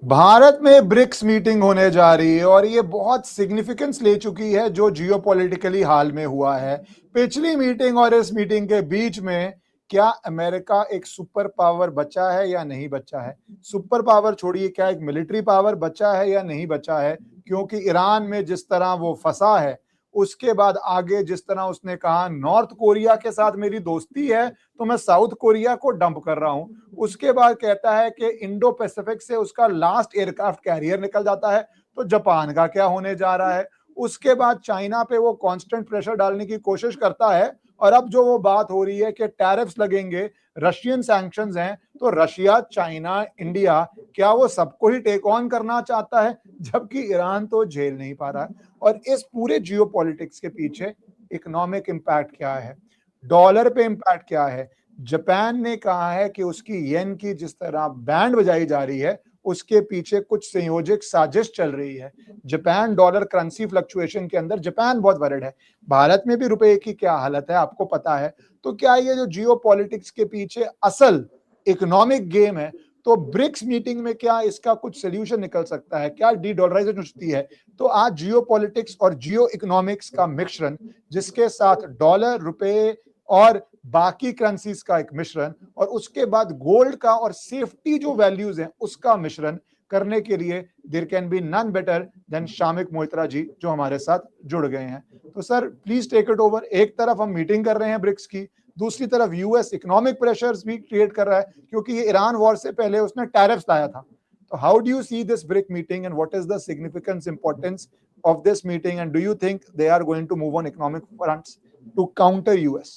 भारत में BRICS meeting होने जा रही है और ये बहुत सिग्निफिकेंस ले चुकी है जो जियोपॉलिटिकली हाल में हुआ है। पिछली मीटिंग और इस मीटिंग के बीच में क्या अमेरिका एक सुपर पावर बचा है या नहीं बचा है? सुपर पावर छोड़िए, क्या एक मिलिट्री पावर बचा है या नहीं बचा है? क्योंकि ईरान में जिस तरह वो फंसा है, उसके बाद आगे जिस तरह उसने कहा नॉर्थ कोरिया के साथ मेरी दोस्ती है तो मैं साउथ कोरिया को डंप कर रहा हूं, उसके बाद कहता है कि इंडो पैसिफिक से उसका लास्ट एयरक्राफ्ट कैरियर निकल जाता है, तो जापान का क्या होने जा रहा है? उसके बाद चाइना पे वो कांस्टेंट प्रेशर डालने की कोशिश करता है और अब जो वो बात हो रही है कि टैरिफ्स लगेंगे, रशियन सैंक्शंस हैं, तो रशिया, चाइना, इंडिया, क्या वो सबको ही टेक ऑन करना चाहता है? जबकि ईरान तो झेल नहीं पा रहा है। और इस पूरे जियोपॉलिटिक्स के पीछे इकोनॉमिक इंपैक्ट क्या है, डॉलर पे इंपैक्ट क्या है? जापान ने कहा है कि उसकी येन की जिस तरह बैंड बजाई जा रही है, उसके पीछे कुछ संयोजक साजिश चल रही है। जापान डॉलर करेंसी फ्लक्चुएशन के अंदर जापान बहुत वरिड है। भारत में भी रुपए की क्या हालत है आपको पता है। तो क्या ये जो जियोपॉलिटिक्स के पीछे असल इकोनॉमिक गेम है, तो ब्रिक्स मीटिंग में क्या इसका कुछ सोल्यूशन निकल सकता है? क्या डी डॉलराइजेशन होती है? तो आज जियोपॉलिटिक्स और जियो इकोनॉमिक्स का मिश्रण, जिसके साथ डॉलर, रुपए और बाकी करेंसीज का एक मिश्रण, और उसके बाद गोल्ड का और सेफ्टी जो वैल्यूज हैं उसका मिश्रण करने के लिए there can be none better than Shamik Mohitra ji, जो हमारे साथ जुड़ गए हैं। तो sir please take it over. एक तरफ हम मीटिंग कर रहे हैं ब्रिक्स की, दूसरी तरफ यूएस इकोनॉमिक प्रेशर्स भी क्रिएट कर रहा है क्योंकि ये ईरान वॉर से पहले उसने टैरिफ्स लाया था। तो how do you see this brick meeting and what is the significance importance of this meeting, and do you think they are going to move on economic fronts to counter US?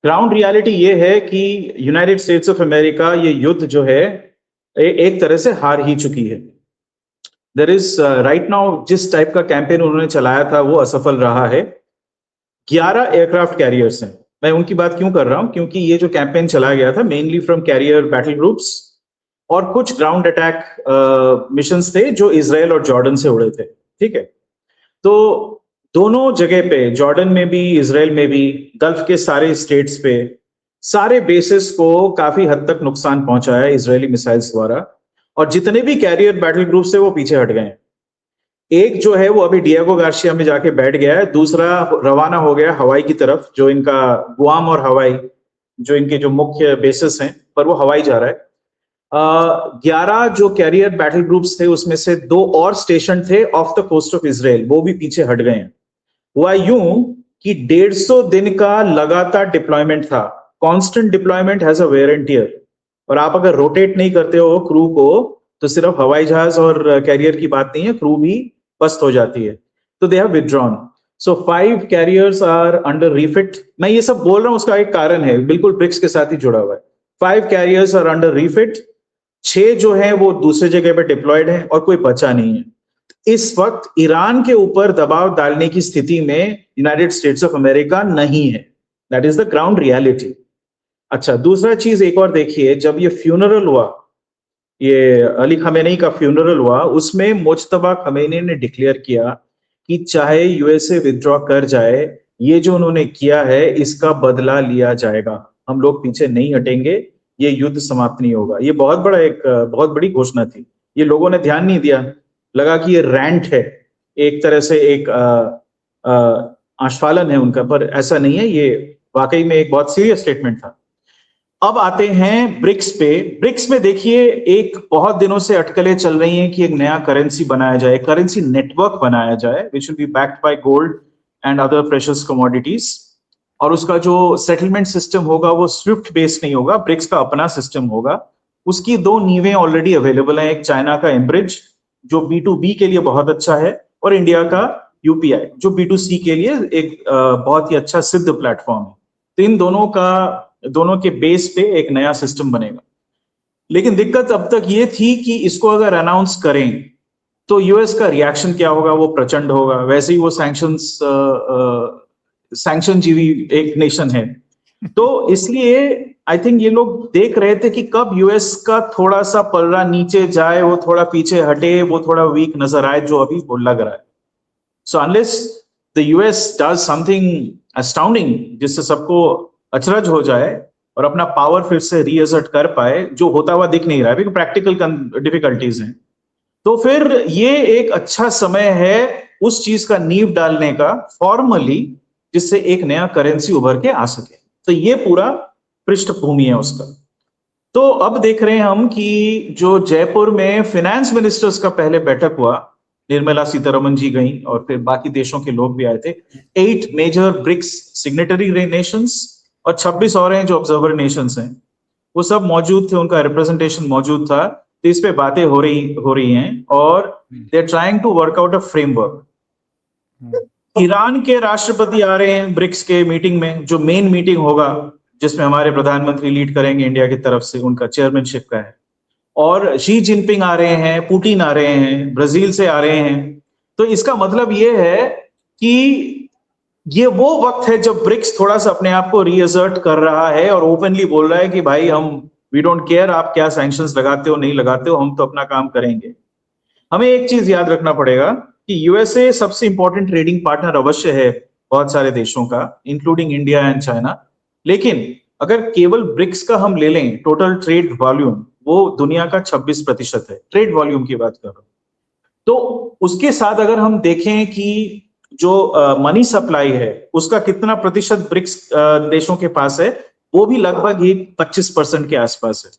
Ground reality ये है कि United states of America ये युद्ध जो है एक तरह से हार ही चुकी है। देयर इज राइट नाउ जिस टाइप का कैंपेन उन्होंने चलाया था वो असफल रहा है। 11 एयरक्राफ्ट कैरियर्स हैं। मैं उनकी बात क्यों कर रहा हूं, क्योंकि ये जो कैंपेन चलाया गया था mainly from carrier battle groups और कुछ ग्राउंड अटैक मिशंस थे जो इजराइल और जॉर्डन से उड़े थे। ठीक है, तो दोनों जगह पे, जॉर्डन में भी इजराइल में भी, गल्फ के सारे स्टेट्स पे, सारे बेसिस को काफी हद तक नुकसान पहुंचा है इजरायली मिसाइल्स द्वारा। और जितने भी कैरियर बैटल ग्रुप से वो पीछे हट गए हैं। एक जो है वो अभी डिएगो गार्सिया में जाके बैठ गया है, दूसरा रवाना हो गया हवाई की तरफ, जो इनका गुआम और हवाई जो इनके जो मुख्य बेसिस हैं पर वो हवाई जा रहा है। 11 जो कैरियर बैटल ग्रुप्स थे उसमें से 2 और स्टेशन थे off the coast of Israel, वो भी पीछे हट गए हैं। हुआ यूं कि 150 दिन का लगातार डिप्लॉयमेंट था। Constant deployment has a wear and tear, और आप अगर रोटेट नहीं करते हो क्रू को तो सिर्फ हवाई जहाज और कैरियर की बात नहीं है, क्रू भी पस्त हो जाती है। तो they have withdrawn. So 5 carriers are under refit. मैं ये सब बोल रहा हूं उसका एक कारण है, बिल्कुल ब्रिक्स के साथ ही जुड़ा हुआ है। 5 कैरियर्स आर अंडर रीफिट, 6 जो है वो दूसरे जगह पे डिप्लॉयड है और कोई बचा नहीं है। इस वक्त ईरान के ऊपर दबाव डालने की स्थिति में यूनाइटेड स्टेट्स ऑफ अमेरिका नहीं है। That is the ground reality. अच्छा, दूसरा चीज एक और देखिए, जब ये फ्यूनरल हुआ, ये अली खमेनी का फ्यूनरल हुआ, उसमें मुज्तबा खमेनी ने डिक्लेयर किया कि चाहे यूएसए विथड्रॉ कर जाए, ये जो उन्होंने किया है इसका बदला लिया जाएगा, हम लोग पीछे नहीं हटेंगे, ये युद्ध समाप्त नहीं होगा। ये बहुत बड़ी घोषणा थी। ये लोगों ने ध्यान नहीं दिया, लगा कि ये रैंट है, एक तरह से एक आश्वालन है उनका, पर ऐसा नहीं है, ये वाकई में एक बहुत सीरियस स्टेटमेंट था। अब आते हैं ब्रिक्स पे। ब्रिक्स में देखिए एक बहुत दिनों से अटकलें चल रही हैं कि एक नया करेंसी बनाया जाए, करेंसी नेटवर्क बनाया जाए which will be backed by gold and other precious commodities, और उसका जो सेटलमेंट सिस्टम होगा वो स्विफ्ट बेस्ड नहीं होगा, ब्रिक्स का अपना सिस्टम होगा। उसकी 2 नींवें ऑलरेडी अवेलेबल हैं, एक चाइना का एम्ब्रिज जो B2B के लिए बहुत अच्छा है, और इंडिया का यूपीआई जो B2C के लिए एक बहुत ही अच्छा सिद्ध प्लेटफॉर्म है। तो इन दोनों के बेस पे एक नया सिस्टम बनेगा। लेकिन दिक्कत अब तक ये थी कि इसको अगर अनाउंस करें तो यूएस का रिएक्शन क्या होगा, वो प्रचंड होगा। वैसे ही वो सैंक्शन जीवी एक नेशन है, तो इसलिए आई थिंक ये लोग देख रहे थे कि कब यूएस का थोड़ा सा पलड़ा नीचे जाए, वो थोड़ा पीछे हटे, वो थोड़ा वीक नजर आए, जो अभी वो लग रहा है। So unless the US does something astounding जिससे सबको अचरज हो जाए और अपना पावर फिर से रीअसर्ट कर पाए, जो होता हुआ दिख नहीं रहा है, प्रैक्टिकल डिफिकल्टीज हैं, तो फिर ये एक अच्छा समय है उस चीज का नींव डालने का फॉर्मली, जिससे एक नया करेंसी उभर के आ सके। तो ये पूरा पृष्ठभूमि है उसका। तो अब देख रहे हैं हम कि जो जयपुर में फाइनेंस मिनिस्टर्स का पहले बैठक हुआ, निर्मला सीतारमन जी गई और फिर बाकी देशों के लोग भी आए थे। 8 मेजर ब्रिक्स सिग्नेटरी नेशंस और 26 और हैं जो ऑब्जर्वर नेशंस हैं, वो सब मौजूद थे, उनका रिप्रेजेंटेशन मौजूद था। तो इस पे बातें हो रही हैं और they are trying to work out a framework. Iran के राष्ट्रपति आ रहे हैं ब्रिक्स के मीटिंग में, जो मेन मीटिंग होगा जिसमें हमारे प्रधानमंत्री लीड करेंगे इंडिया की तरफ से, उनका चेयरमैनशिप का है। और शी जिनपिंग आ रहे हैं, पुतिन आ रहे हैं, ब्राजील से आ रहे हैं। तो इसका मतलब ये है कि ये वो वक्त है जब ब्रिक्स थोड़ा सा अपने आप को रीअसर्ट कर रहा है और ओपनली बोल रहा है कि भाई हम वी डोंट केयर आप क्या सैंक्शंस लगाते हो नहीं लगाते हो, हम तो अपना काम करेंगे। हमें एक चीज याद रखना पड़ेगा कि यूएसए सबसे इंपॉर्टेंट ट्रेडिंग पार्टनर अवश्य है बहुत सारे देशों का, इंक्लूडिंग इंडिया एंड चाइना। लेकिन अगर केवल ब्रिक्स का हम ले लें टोटल ट्रेड वॉल्यूम, वो दुनिया का 26% है, ट्रेड वॉल्यूम की बात कर रहा हूं। तो उसके साथ अगर हम देखें कि जो मनी सप्लाई है उसका कितना प्रतिशत ब्रिक्स देशों के पास है, वो भी लगभग ही 25% के आसपास है।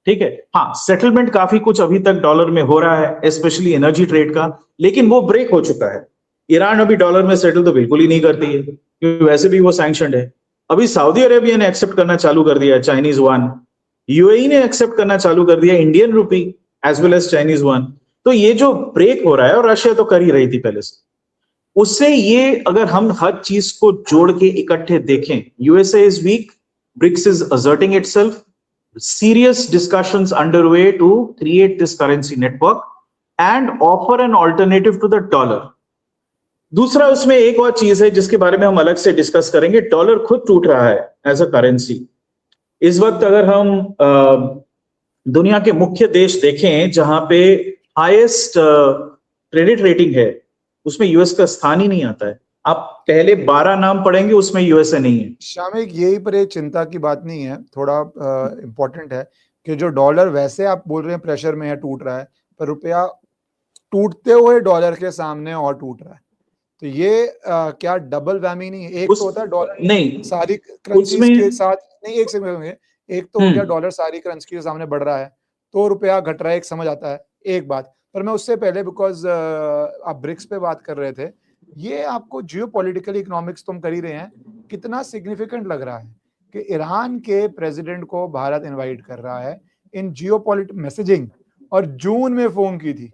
ठीक है, हाँ सेटलमेंट काफी कुछ अभी तक डॉलर में हो रहा है, स्पेशली एनर्जी ट्रेड का, लेकिन वो ब्रेक हो चुका है। ईरान अभी डॉलर में सेटल तो बिल्कुल ही नहीं करती है क्योंकि वैसे भी वो सैंक्शनड है। अभी सऊदी अरेबिया ने एक्सेप्ट करना चालू कर दिया चाइनीज वन, यूएई ने एक्सेप्ट करना चालू कर दिया Indian rupee as well as Chinese yuan. तो ये जो ब्रेक हो रहा है, और रशिया तो कर ही रही थी पहले से, उससे ये अगर हम हर चीज को जोड़ के इकट्ठे देखें, USA is weak, BRICS is asserting itself, serious discussions underway to create this currency network and offer an alternative to the dollar. दूसरा उसमें एक और चीज है जिसके बारे में हम अलग से डिस्कस करेंगे, डॉलर खुद टूट रहा है एज अ करेंसी। इस वक्त अगर हम दुनिया के मुख्य देश देखें जहां पे हाईएस्ट क्रेडिट रेटिंग है, उसमें यूएस का स्थान ही नहीं आता है। आप पहले 12 नाम पढ़ेंगे उसमें यूएसए नहीं है। शामिक, यही पर एक चिंता की बात नहीं है, थोड़ा इंपॉर्टेंट है कि जो डॉलर वैसे आप बोल रहे हैं प्रेशर में है, टूट रहा है, पर रुपया टूटते हुए डॉलर के सामने और टूट रहा है। तो ये क्या डबल वैमी नहीं है? एक तो होता है डॉलर नहीं सारी करेंसीज के साथ, नहीं एक सेकंड, एक तो हो गया डॉलर सारी करेंसी के सामने बढ़ रहा है तो रुपया घट रहा है, एक समझ आता है, एक बात। पर मैं उससे पहले, बिकॉज आप ब्रिक्स पे बात कर रहे थे, ये आपको जियोपॉलिटिकल इकोनॉमिक्स तुम कर ही रहे हैं, कितना सिग्निफिकेंट लग रहा है कि ईरान के प्रेसिडेंट को भारत इनवाइट कर रहा है इन जियोपॉलिटिकल मैसेजिंग, और जून में फोन की थी,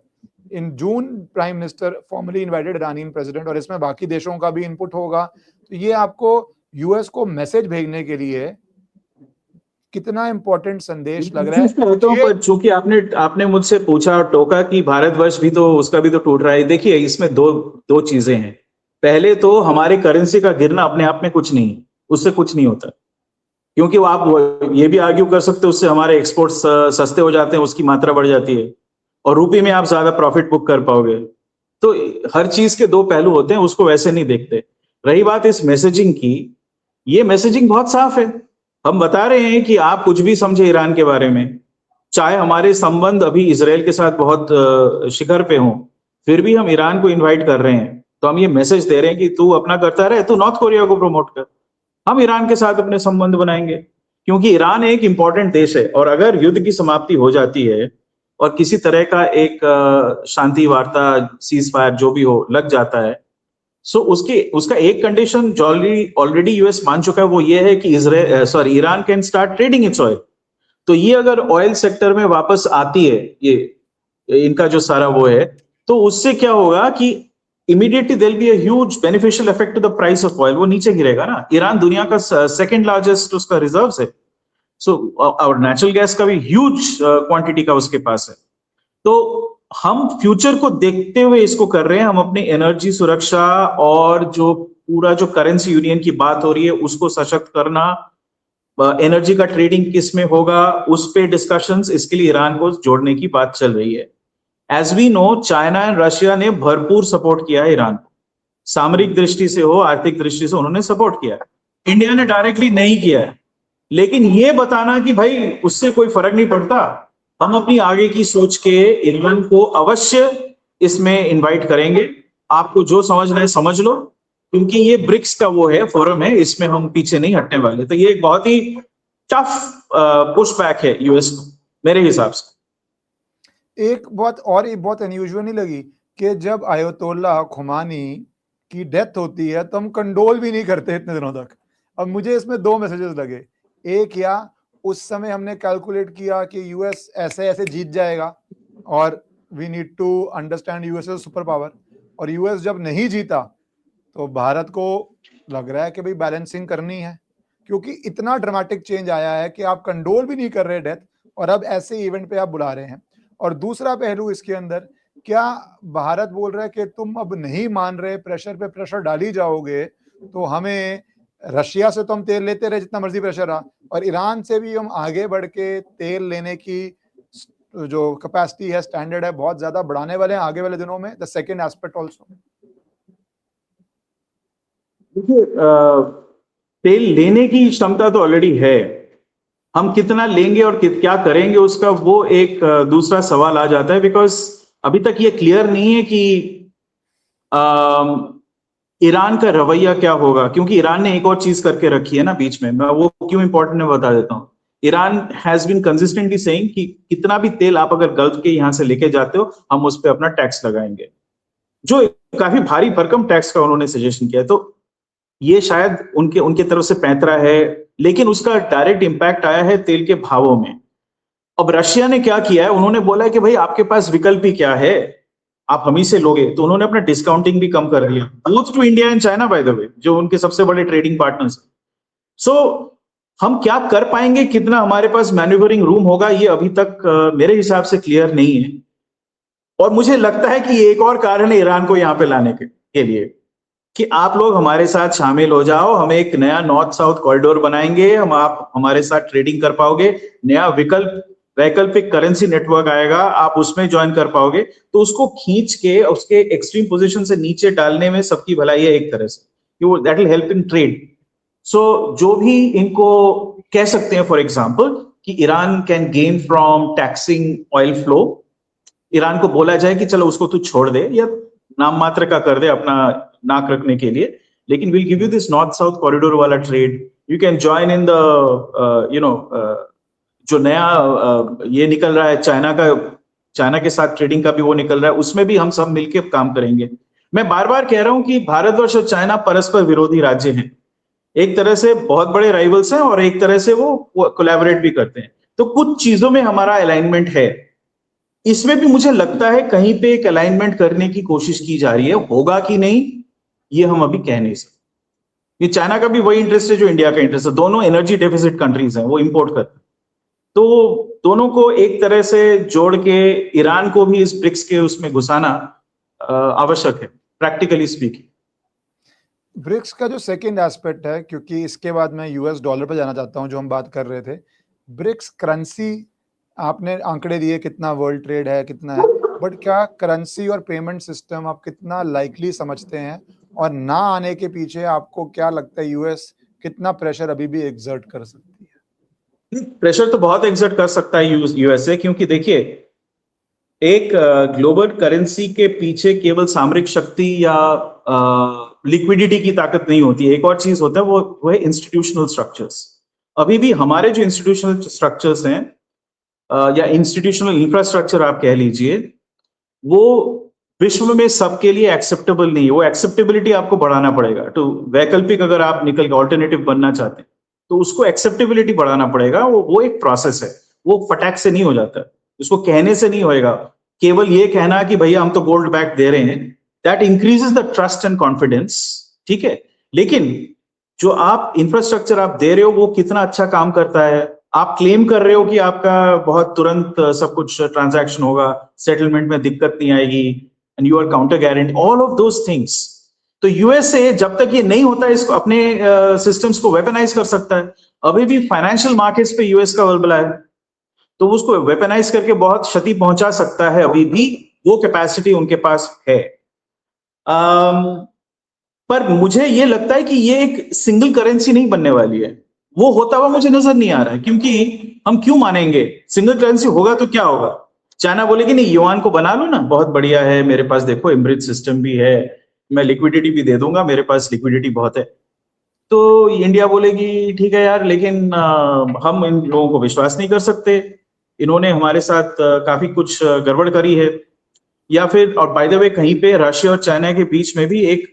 in June Prime Minister formally invited Iranian President, और इसमें बाकी देशों का भी इनपुट होगा। तो ये आपको यूएस को मैसेज भेजने के लिए कितना इंपॉर्टेंट संदेश लग रहा है। पर चूंकि आपने मुझसे पूछा, टोका कि भारतवर्ष भी तो उसका भी तो टूट रहा है। देखिए इसमें दो चीजें हैं। पहले तो हमारे करेंसी का गिरना अपने आप में कुछ नहीं, उससे कुछ नहीं होता, क्योंकि वो आप ये भी आर्ग्यू कर सकते हो उससे हमारे एक्सपोर्ट सस्ते हो जाते हैं, उसकी मात्रा बढ़ जाती है और रुपये में आप ज्यादा प्रॉफिट बुक कर पाओगे। तो हर चीज के दो पहलू होते हैं, उसको वैसे नहीं देखते। रही बात इस मैसेजिंग की, ये मैसेजिंग बहुत साफ है। हम बता रहे हैं कि आप कुछ भी समझे ईरान के बारे में, चाहे हमारे संबंध अभी इजराइल के साथ बहुत शिखर पे हों, फिर भी हम ईरान को इनवाइट कर रहे हैं। तो हम ये मैसेज दे रहे हैं कि तू अपना करता रहे, तू नॉर्थ कोरिया को प्रमोट कर, हम ईरान के साथ अपने संबंध बनाएंगे, क्योंकि ईरान एक इंपॉर्टेंट देश है। और अगर युद्ध की समाप्ति हो जाती है और किसी तरह का एक शांति वार्ता, सीज फायर जो भी हो लग जाता है, सो उसका एक कंडीशन जो ऑलरेडी यूएस मान चुका है, वो ये है कि Iran can start trading it's oil. तो ये अगर ऑयल सेक्टर में वापस आती है, ये इनका जो सारा वो है, तो उससे क्या होगा कि immediately there will be a huge beneficial effect to the price of oil. वो नीचे गिरेगा ना। ईरान दुनिया का सेकंड लार्जेस्ट उसका रिजर्व्स है, सो और नेचुरल गैस का भी ह्यूज क्वांटिटी का उसके पास है। तो हम फ्यूचर को देखते हुए इसको कर रहे हैं। हम अपनी एनर्जी सुरक्षा और जो पूरा जो करेंसी यूनियन की बात हो रही है उसको सशक्त करना, एनर्जी का ट्रेडिंग किस में होगा उस पे डिस्कशंस, इसके लिए ईरान को जोड़ने की बात चल रही है। As we know, China and Russia ने भरपूर सपोर्ट किया है ईरान को, सामरिक दृष्टि से हो, आर्थिक दृष्टि से उन्होंने सपोर्ट किया है। इंडिया ने डायरेक्टली नहीं किया है, लेकिन ये बताना कि भाई उससे कोई फर्क नहीं पड़ता, हम अपनी आगे की सोच के ईरान को अवश्य इसमें इनवाइट करेंगे। आपको जो समझना है समझ लो, क्योंकि ये ब्रिक्स का वो है फोरम है, इसमें हम पीछे नहीं हटने वाले। तो ये एक बहुत ही टफ पुश बैक है यूएस को मेरे हिसाब से। एक बहुत और एक बहुत अनयूजुअल नहीं लगी कि जब आयतोल्ला खुमानी की डेथ होती है तो हम कंडोल भी नहीं करते इतने दिनों तक। अब मुझे इसमें दो मैसेजेस लगे। एक, या उस समय हमने कैलकुलेट किया कि यूएस ऐसे ऐसे जीत जाएगा और we need to understand US as super power, और यूएस जब नहीं जीता तो भारत को लग रहा है कि भाई बैलेंसिंग करनी है, क्योंकि इतना ड्रामेटिक चेंज आया है कि आप कंडोल भी नहीं कर रहे डेथ, और अब ऐसे इवेंट पे आप बुला रहे हैं। और दूसरा पहलू इसके अंदर, क्या भारत बोल रहा है कि तुम अब नहीं मान रहे, प्रेशर पे प्रेशर डाली जाओगे तो हमें, रशिया से तो हम तेल लेते रहे जितना मर्जी प्रेशर रहा, और ईरान से भी हम आगे बढ़ के तेल लेने की जो कैपेसिटी है, स्टैंडर्ड है, बहुत ज्यादा बढ़ाने वाले हैं आगे वाले दिनों में। द सेकेंड एस्पेक्ट ऑल्सो, देखिए तेल लेने की क्षमता तो ऑलरेडी है, हम कितना लेंगे और क्या करेंगे उसका वो एक दूसरा सवाल आ जाता है। बिकॉज अभी तक ये क्लियर नहीं है कि ईरान का रवैया क्या होगा, क्योंकि ईरान ने एक और चीज करके रखी है ना बीच में, मैं वो क्यों इंपॉर्टेंट है बता देता हूँ। Iran has been consistently saying कि कितना भी तेल आप अगर गल्फ के यहां से लेके जाते हो हम उस पर अपना टैक्स लगाएंगे, जो काफी भारी भरकम टैक्स का उन्होंने सजेशन किया। तो ये शायद उनके उनके तरफ से पैंतरा है, लेकिन उसका डायरेक्ट इंपैक्ट आया है तेल के भावों में। अब रशिया ने क्या किया है, उन्होंने बोला है कि भाई आपके पास विकल्प ही क्या है, आप हम ही से लोगे, तो उन्होंने अपना डिस्काउंटिंग भी कम कर दिया, both to India and China by the way, जो उनके सबसे बड़े ट्रेडिंग पार्टनर्स। सो हम क्या कर पाएंगे, कितना हमारे पास मैन्यूवरिंग रूम होगा, ये अभी तक मेरे हिसाब से क्लियर नहीं है। और मुझे लगता है कि एक और कारण है ईरान को यहाँ पे लाने के लिए कि आप लोग हमारे साथ शामिल हो जाओ, हम एक नया नॉर्थ साउथ कॉरिडोर बनाएंगे, हम आप हमारे साथ ट्रेडिंग कर पाओगे, नया वैकल्पिक करेंसी नेटवर्क आएगा, आप उसमें ज्वाइन कर पाओगे। तो उसको खींच के उसके एक्सट्रीम पोजीशन से नीचे डालने में सबकी भलाई है एक तरह से, that will help in trade. So जो भी इनको कह सकते हैं फॉर एग्जाम्पल कि Iran can gain from taxing oil flow, Iran को बोला जाए कि चलो उसको तू छोड़ दे या नाम मात्र का कर दे अपना नाक रखने के लिए, लेकिन will give you this north south corridor वाला trade, you can join in the जो नया ये निकल रहा है चाइना के साथ ट्रेडिंग का भी वो निकल रहा है, उसमें भी हम सब मिलकर काम करेंगे। मैं बार बार कह रहा हूं कि भारतवर्ष और चाइना परस्पर विरोधी राज्य हैं, एक तरह से बहुत बड़े राइवल्स हैं और एक तरह से वो कोलैबोरेट भी करते हैं। तो कुछ चीजों में हमारा अलाइनमेंट है, इसमें भी मुझे लगता है कहीं पे एक अलाइनमेंट करने की कोशिश की जा रही है, होगा कि नहीं ये हम अभी कह नहीं सकते। ये चाइना का भी वही इंटरेस्ट है जो इंडिया का इंटरेस्ट है, दोनों एनर्जी डेफिसिट कंट्रीज हैं, वो इंपोर्ट करते हैं, तो दोनों को एक तरह से जोड़ के ईरान को भी इस ब्रिक्स के उसमें घुसाना आवश्यक है, प्रैक्टिकली स्पीकिंग। ब्रिक्स का जो सेकेंड एस्पेक्ट है, क्योंकि इसके बाद मैं यूएस डॉलर पर जाना चाहता हूं जो हम बात कर रहे थे। ब्रिक्स करेंसी, आपने आंकड़े दिए कितना वर्ल्ड ट्रेड है कितना है, बट क्या करेंसी और पेमेंट सिस्टम आप कितना लाइकली समझते हैं, और ना आने के पीछे आपको क्या लगता है यूएस कितना प्रेशर अभी भी एक्सर्ट कर सकती है? प्रेशर तो बहुत एक्सर्ट कर सकता है यूएसए, क्योंकि देखिए एक ग्लोबल करेंसी के पीछे केवल सामरिक शक्ति या लिक्विडिटी की ताकत नहीं होती है, एक और चीज होता है, वो है इंस्टीट्यूशनल स्ट्रक्चर्स। अभी भी हमारे जो इंस्टीट्यूशनल स्ट्रक्चर्स हैं या इंस्टीट्यूशनल इंफ्रास्ट्रक्चर आप कह लीजिए, वो विश्व में सबके लिए एक्सेप्टेबल नहीं है, वो एक्सेप्टेबिलिटी आपको बढ़ाना पड़ेगा। तो वैकल्पिक अगर आप निकल के ऑल्टरनेटिव बनना चाहते हैं तो उसको एक्सेप्टेबिलिटी बढ़ाना पड़ेगा, वो एक प्रोसेस है, वो फटाक से नहीं हो जाता, उसको कहने से नहीं होएगा। केवल ये कहना कि भैया हम तो गोल्ड बैक दे रहे हैं, that increases the trust and confidence, ठीक है, लेकिन जो आप इंफ्रास्ट्रक्चर आप दे रहे हो वो कितना अच्छा काम करता है, आप क्लेम कर रहे हो कि आपका बहुत तुरंत सब कुछ ट्रांजैक्शन होगा, सेटलमेंट में दिक्कत नहीं आएगी, and you are counter guarantee, all of those things. तो यूएसए जब तक ये नहीं होता इसको अपने सिस्टम्स को वेपनाइज कर सकता है। अभी भी फाइनेंशियल मार्केट्स पे यूएस का बलबला है, तो उसको वेपनाइज करके बहुत क्षति पहुंचा सकता है, अभी भी वो कैपेसिटी उनके पास है। पर मुझे ये लगता है कि ये एक सिंगल करेंसी नहीं बनने वाली है, वो होता हुआ मुझे नजर नहीं आ रहा है, क्योंकि हम क्यों मानेंगे? सिंगल करेंसी होगा तो क्या होगा? चाइना बोलेगी नहीं युआन को बना लो ना, बहुत बढ़िया है, मेरे पास देखो एम्ब्रिज सिस्टम भी है, मैं लिक्विडिटी भी दे दूंगा, मेरे पास लिक्विडिटी बहुत है। तो इंडिया बोलेगी ठीक है यार, लेकिन हम इन लोगों को विश्वास नहीं कर सकते, इन्होंने हमारे साथ काफी कुछ गड़बड़ करी है। या फिर, और बाय द वे, कहीं पे रशिया और चाइना के बीच में भी एक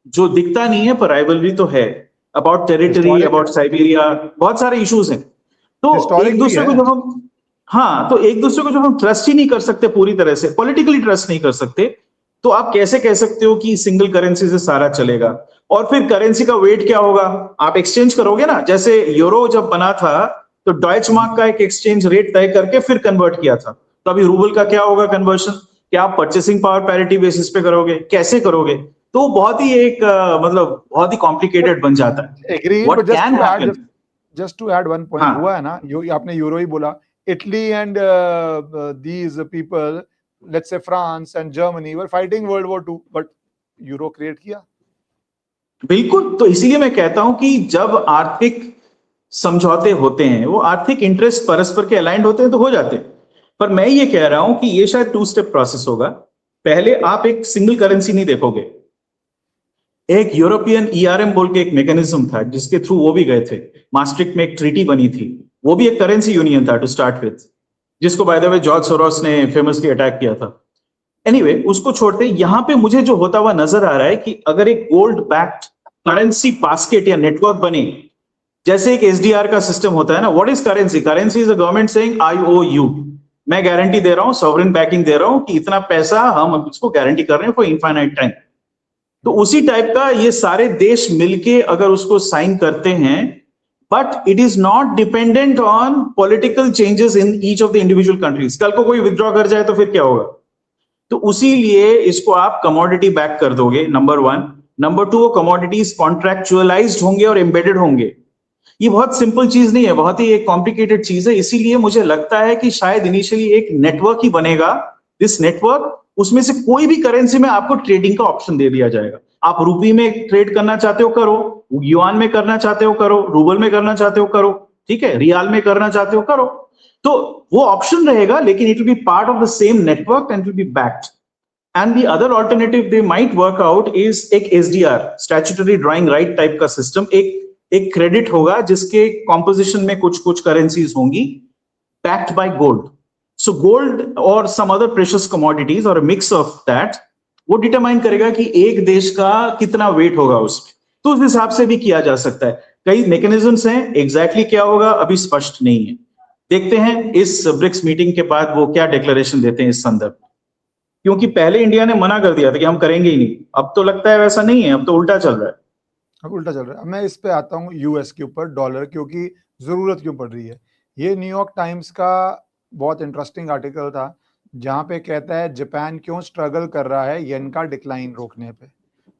जो दिखता नहीं है पर राइवलरी तो है, about territory, historic about Siberia, बहुत सारे इश्यूज हैं। तो एक हिस्टोरिक भी दूसरे है। को जब हम, हाँ, तो एक दूसरे को जब हम ट्रस्ट ही नहीं कर सकते, पूरी तरह से पॉलिटिकली ट्रस्ट नहीं कर सकते, तो आप कैसे कह सकते हो कि सिंगल करेंसी से सारा चलेगा? और फिर करेंसी का वेट क्या होगा? आप एक्सचेंज करोगे ना, जैसे यूरो जब बना था तो डॉइच मार्क का एक एक्सचेंज रेट तय करके फिर कन्वर्ट किया था। तो अभी रूबल का क्या होगा कन्वर्शन? क्या आप परचेसिंग पावर पैरिटी बेसिस पे करोगे? कैसे करोगे? तो बहुत ही एक मतलब बहुत ही कॉम्प्लिकेटेड बन जाता है। Agreed, what but just can to add, happen? Just to add one point, हाँ, हुआ है ना, आपने यूरो ही बोला, Italy and these people, let's say France and Germany were fighting World War 2, but euro create किया। बिल्कुल। तो इसीलिए मैं कहता हूं कि जब आर्थिक समझौते होते हैं, वो आर्थिक इंटरेस्ट परस्पर के अलाइंड होते हैं तो हो जाते हैं। पर मैं ये कह रहा हूं कि ये शायद 2 स्टेप प्रोसेस होगा। पहले आप एक सिंगल करेंसी नहीं देखोगे, एक यूरोपियन ईआरएम बोल के एक मैकेनिज्म था जिसके थ्रू वो भी गए थे। मास्ट्रिक्ट में एक ट्रीटी बनी थी, वो भी एक करेंसी यूनियन था टू स्टार्ट विद, जिसको bye the way George Soros ने फेमसली अटैक किया था। एनीवे, उसको छोड़ते यहां पे मुझे जो होता हुआ नजर आ रहा है कि अगर एक गोल्ड बैक्ड करेंसी बास्केट या नेटवर्क बने, जैसे एक एसडीआर का सिस्टम होता है ना। What is currency? Currency is a government saying I O U, मैं गारंटी दे रहा हूं, सॉवरेन बैकिंग दे रहा हूं कि इतना पैसा हम इसको गारंटी कर रहे हैं फॉर इनफाइनाइट टाइम। तो उसी टाइप का ये सारे देश मिलके अगर उसको साइन करते हैं, but it is not dependent on political changes in each of the individual countries. कल को कोई विथड्रॉ कर जाए तो फिर क्या होगा? तो उसी लिए इसको आप कमोडिटी बैक कर दोगे, नंबर 1। नंबर 2, वो कमोडिटीज कॉन्ट्रैक्चुअलाइज्ड होंगे और एम्बेडेड होंगे। ये बहुत सिंपल चीज नहीं है, बहुत ही एक कॉम्प्लिकेटेड चीज है। इसीलिए मुझे लगता है कि शायद इनिशियली एक नेटवर्क ही बनेगा। दिस नेटवर्क, उसमें से कोई भी करेंसी में आपको ट्रेडिंग का ऑप्शन दे दिया जाएगा। आप रुपी में ट्रेड करना चाहते हो करो, युआन में करना चाहते हो करो, रूबल में करना चाहते हो करो, ठीक है, रियाल में करना चाहते हो करो। तो वो ऑप्शन रहेगा, लेकिन it will be part of the same network and will be backed. And the other alternative they might work out is एक SDR, statutory drawing right type का सिस्टम। एक क्रेडिट होगा जिसके कॉम्पोजिशन में कुछ कुछ करेंसीज होंगी backed by gold. So gold or some other precious commodities or a mix of that, वो डिटरमाइन करेगा कि एक देश का कितना वेट होगा उसमें। तो उस हिसाब से भी किया जा सकता है। कई मैकेनिज्म्स हैं, एग्जैक्टली क्या होगा अभी स्पष्ट नहीं है। देखते हैं इस ब्रिक्स मीटिंग के बाद वो क्या डिक्लेरेशन देते हैं इस संदर्भ में, क्योंकि पहले इंडिया ने मना कर दिया था कि हम करेंगे ही नहीं। अब तो लगता है वैसा नहीं है, अब तो उल्टा चल रहा है। अब उल्टा चल रहा है। अब मैं इस पे आता हूँ यूएस के ऊपर, डॉलर, क्योंकि जरूरत क्यों पड़ रही है। ये न्यूयॉर्क टाइम्स का बहुत इंटरेस्टिंग आर्टिकल था, जहाँ पे कहता है जापान क्यों स्ट्रगल कर रहा है येन का डिक्लाइन रोकने पे।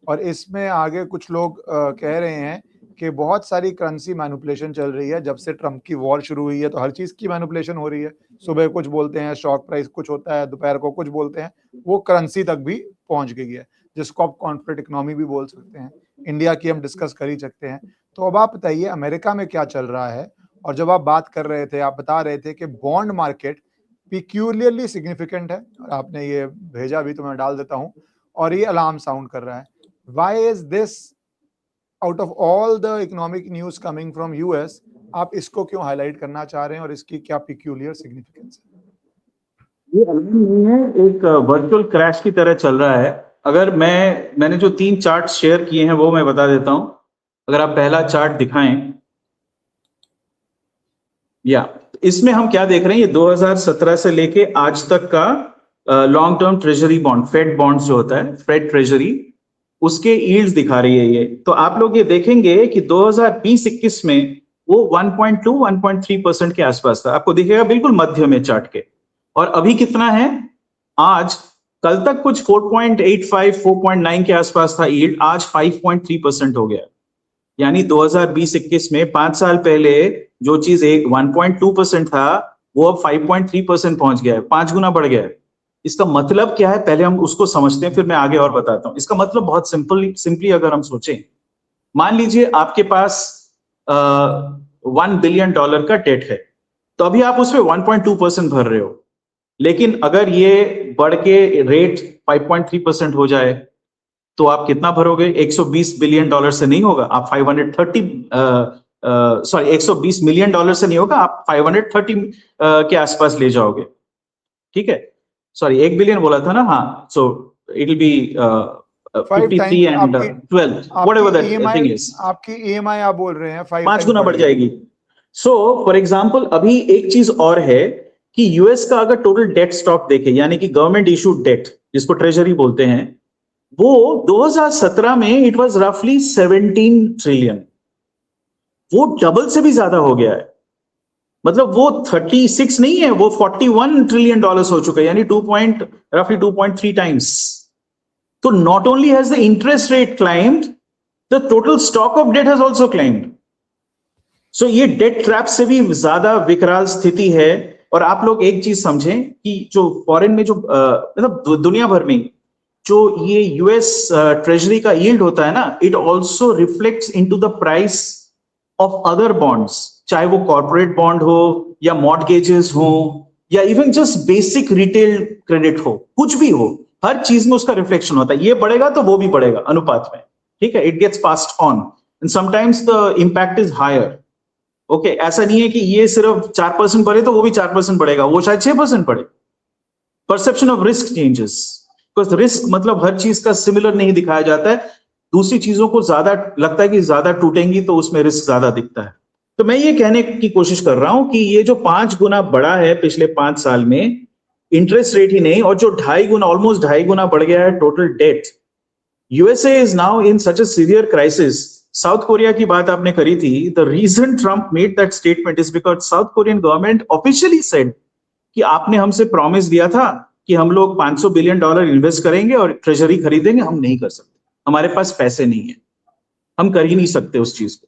और इसमें आगे कुछ लोग कह रहे हैं कि बहुत सारी करेंसी मैनिपुलेशन चल रही है। जब से ट्रम्प की वॉर शुरू हुई है तो हर चीज की मैनिपुलेशन हो रही है। सुबह कुछ बोलते हैं, स्टॉक प्राइस कुछ होता है, दोपहर को कुछ बोलते हैं, वो करेंसी तक भी पहुंच गई है, जिसको आप कॉन्फ्लिक्ट इकोनॉमी भी बोल सकते हैं। इंडिया की हम डिस्कस कर ही सकते हैं। तो अब आप बताइए अमेरिका में क्या चल रहा है। और जब आप बात कर रहे थे, आप बता रहे थे कि बॉन्ड मार्केट पिक्यूलियरली सिग्निफिकेंट है, और आपने ये भेजा भी तो मैं डाल देता हूं, और ये अलार्म साउंड कर रहा है। Why is this out of all the economic news coming from US, आप इसको क्यों हाईलाइट करना चाह रहे हैं और इसकी क्या पिक्यूलियर सिग्निफिकेंस है? ये अलार्म नहीं है, एक वर्चुअल क्रैश की तरह चल रहा है। अगर मैंने जो 3 चार्ट शेयर किए हैं वो मैं बता देता हूं। अगर आप पहला चार्ट दिखाएं, या इसमें हम क्या देख रहे हैं, ये 2017 से लेके आज तक का long term treasury bond, fed bonds जो होता है, फेड ट्रेजरी, उसके यील्ड्स दिखा रही है ये। तो आप लोग ये देखेंगे कि 2020-21 में वो 1.2-1.3% के आसपास था। आपको दिखेगा बिल्कुल मध्य में चार्ट के। और अभी कितना है आज? कल तक कुछ 4.85-4.9 के आसपास था यील्ड, आज 5.3% हो गया। यानी 2020-21 में 5 साल पहले जो चीज एक 1.2% था, वो अब 5.3% पहुंच गया है, 5 गुना बढ़ गया है। इसका मतलब क्या है, पहले हम उसको समझते हैं, फिर मैं आगे और बताता हूं। इसका मतलब बहुत सिंपली अगर हम सोचें, मान लीजिए आपके पास $1 बिलियन का डेट है, तो अभी आप उसमें 1.2% भर रहे हो, लेकिन अगर ये बढ़ के रेट 5.3% हो जाए तो आप कितना भरोगे? 120 बिलियन डॉलर से नहीं होगा, आप 120 मिलियन डॉलर से नहीं होगा, आप 530 के आसपास ले जाओगे। ठीक है, सॉरी 1 बिलियन बोला था ना, हाँ, so it will B 53 and 12 whatever that thing is. आपकी ईएमआई आप बोल रहे हैं 5 गुना बढ़ जाएगी। सो फॉर एग्जांपल अभी एक चीज और है कि यूएस का अगर टोटल डेट स्टॉक देखे, यानी कि गवर्नमेंट इशूड डेट जिसको ट्रेजरी बोलते हैं, वो 2017 में इट वाज रफली 17 ट्रिलियन, वो डबल से भी ज्यादा हो गया है। मतलब वो 36 नहीं है, वो 41 ट्रिलियन डॉलर्स हो चुका है, यानी रफली 2.3 टाइम्स। तो not only has the interest rate climbed, the total stock of debt has also climbed. So ये डेट ट्रैप से भी ज्यादा विकराल स्थिति है। और आप लोग एक चीज समझें कि जो फॉरेन में जो मतलब दुनिया भर में जो ये यूएस ट्रेजरी का यील्ड होता है ना, it also reflects into the price of other bonds, चाहे वो कॉर्पोरेट बॉन्ड हो या मॉर्टगेजेस हो या even just basic retail credit हो, कुछ भी हो, हर चीज में उसका रिफ्लेक्शन होता है। ये बढ़ेगा तो वो भी बढ़ेगा अनुपात में, ठीक है, it gets passed on and sometimes the impact is higher. Okay, ऐसा नहीं है कि ये सिर्फ 4% बढ़े तो वो भी 4% बढ़ेगा, वो शायद 6% बढ़े। Perception of risk changes, because risk मतलब हर चीज का सिमिलर नहीं दिखाया जाता है, दूसरी चीजों को ज्यादा लगता है कि ज्यादा टूटेंगी तो उसमें रिस्क ज्यादा दिखता है। तो मैं ये कहने की कोशिश कर रहा हूं कि ये जो 5 गुना बढ़ा है पिछले 5 साल में, इंटरेस्ट रेट ही नहीं, और जो 2.5 गुना, ऑलमोस्ट 2.5 गुना बढ़ गया है total debt. USA is now in such a severe crisis. South Korea की बात आपने करी थी, the reason Trump made that statement is because South Korean government officially said कि आपने हमसे प्रॉमिस दिया था कि हम लोग $500 बिलियन इन्वेस्ट करेंगे और ट्रेजरी खरीदेंगे, हम नहीं कर सकते, हमारे पास पैसे नहीं है, हम कर ही नहीं सकते उस चीज को।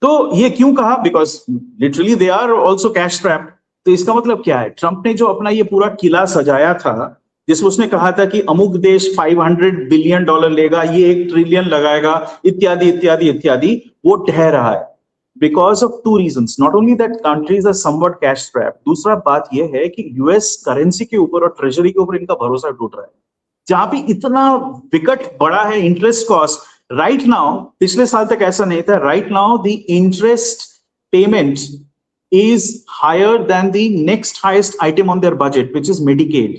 तो ये क्यों कहा? Because literally they are also cash trapped. तो इसका मतलब क्या है? ट्रंप ने जो अपना ये पूरा किला सजाया था, जिसमें उसने कहा था कि अमुक देश $500 बिलियन लेगा, ये 1 ट्रिलियन लगाएगा, इत्यादि इत्यादि इत्यादि, वो ढह रहा है because of 2 reasons. Not only that countries are somewhat cash trapped, दूसरा बात यह है कि यूएस करेंसी के ऊपर और ट्रेजरी के ऊपर इनका भरोसा टूट रहा है। जहां पे इतना विकट बड़ा है इंटरेस्ट कॉस्ट राइट नाउ, पिछले साल तक ऐसा नहीं था, right now the interest payment is higher than the next highest item on their budget, which is Medicaid,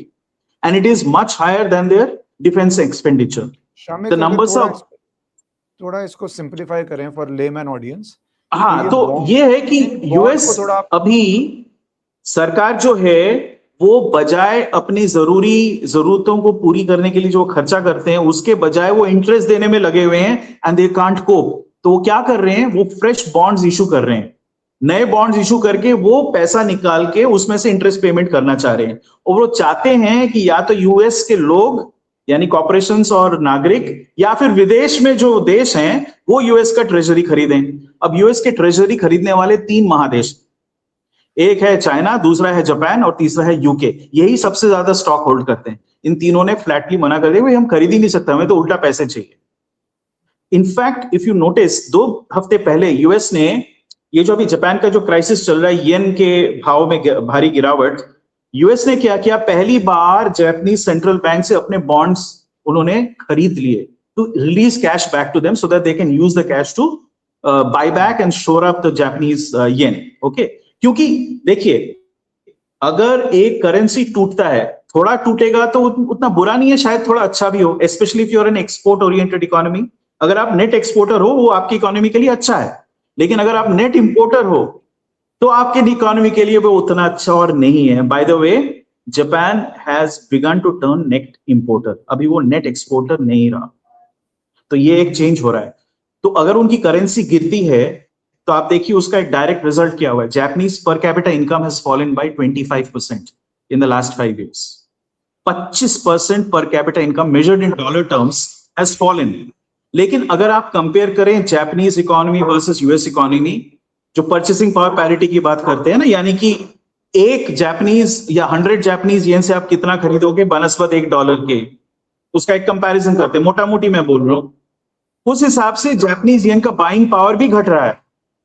and it is much higher than their defense expenditure. शामिद, The numbers are थोड़ा इसको simplify करें for layman audience. हाँ, तो ये है कि US अभी सरकार जो है वो बजाय अपनी जरूरतों को पूरी करने के लिए जो खर्चा करते हैं, उसके बजाय वो इंटरेस्ट देने में लगे हुए हैं एंड दे कांट कोप। तो वो क्या कर रहे हैं? वो फ्रेश बॉन्ड्स इशू कर रहे हैं, नए बॉन्ड्स इशू करके वो पैसा निकाल के उसमें से इंटरेस्ट पेमेंट करना चाह रहे हैं। और वो चाहते हैं कि या तो यूएस के लोग यानी कॉर्पोरेशंस और नागरिक, या फिर विदेश में जो देश हैं वो यूएस का ट्रेजरी खरीदें। अब यूएस के ट्रेजरी खरीदने वाले 3 महादेश, एक है चाइना, दूसरा है जापान और तीसरा है यूके, यही सबसे ज्यादा स्टॉक होल्ड करते हैं। इन तीनों ने फ्लैटली मना कर दिया, भाई हम खरीद ही नहीं सकते, हमें तो उल्टा पैसे चाहिए। इनफैक्ट इफ यू नोटिस, 2 हफ्ते पहले यूएस ने ये जो अभी जापान का जो क्राइसिस चल रहा है, येन के भाव में भारी गिरावट, यूएस ने क्या किया? पहली बार जापानीज सेंट्रल बैंक से अपने बॉन्ड्स उन्होंने खरीद लिए to release cash back to them so that they can use the cash to buy back and shore up the Japanese yen. Okay, क्योंकि देखिए, अगर एक करेंसी टूटता है, थोड़ा टूटेगा तो उतना बुरा नहीं है, शायद थोड़ा अच्छा भी हो, specially if you are an export oriented economy. अगर आप नेट एक्सपोर्टर हो, वो आपकी इकोनॉमी के लिए अच्छा है, लेकिन अगर आप नेट इंपोर्टर हो तो आपके इकोनॉमी के लिए वो उतना अच्छा और नहीं है। By the way, Japan has begun to turn net importer, अभी वो नेट एक्सपोर्टर नहीं रहा। तो ये एक चेंज हो रहा है। तो अगर उनकी करेंसी गिरती है तो आप देखिए उसका एक डायरेक्ट रिजल्ट क्या हुआ है। Japanese per capita income has fallen bye 25% in the last 5 years। 25% per capita income measured in dollar terms has fallen. लेकिन अगर आप कंपेयर करें Japanese economy versus US economy, जो परचेसिंग पावर पैरिटी की बात करते हैं ना, यानी कि एक जापानीज या 100 जापानीज येन से आप कितना खरीदोगे बनस्पत $1 के, उसका एक कंपैरिजन करते हैं, मोटा मोटी मैं बोल रहा हूं। उस हिसाब से जापानीज येन का बाइंग पावर भी घट रहा है,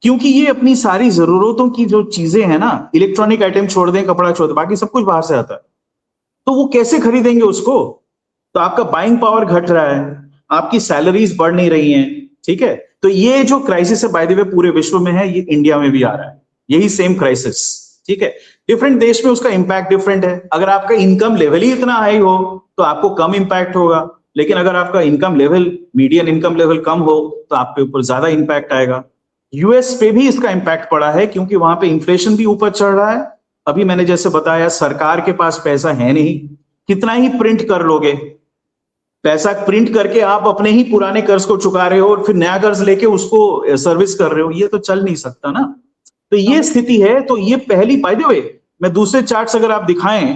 क्योंकि ये अपनी सारी जरूरतों की जो चीजें हैं ना, इलेक्ट्रॉनिक आइटम छोड़ दें, कपड़ा छोड़ दें, बाकी सब कुछ बाहर से आता है, तो वो कैसे खरीदेंगे उसको? तो आपका बाइंग पावर घट रहा है, आपकी सैलरीज बढ़ नहीं रही हैं, ठीक है? तो ये जो क्राइसिस है बाय द वे पूरे विश्व में है, ये इंडिया में भी आ रहा है, यही सेम क्राइसिस, ठीक है? डिफरेंट देश में उसका इंपैक्ट डिफरेंट है। अगर आपका इनकम लेवल ही इतना हाई हो तो आपको कम इंपैक्ट होगा, लेकिन अगर आपका income level, median income level कम हो तो आपके ऊपर ज्यादा इंपैक्ट आएगा। यूएस पे भी इसका इंपैक्ट पड़ा है क्योंकि वहां पे इन्फ्लेशन भी ऊपर चढ़ रहा है। अभी मैंने जैसे बताया, सरकार के पास पैसा है नहीं, कितना ही प्रिंट कर लोगे, पैसा प्रिंट करके आप अपने ही पुराने कर्ज को चुका रहे हो और फिर नया कर्ज लेके उसको सर्विस कर रहे हो, ये तो चल नहीं सकता ना। तो ये स्थिति है। तो ये पहली, बाय द वे मैं दूसरे चार्ट्स अगर आप दिखाएं,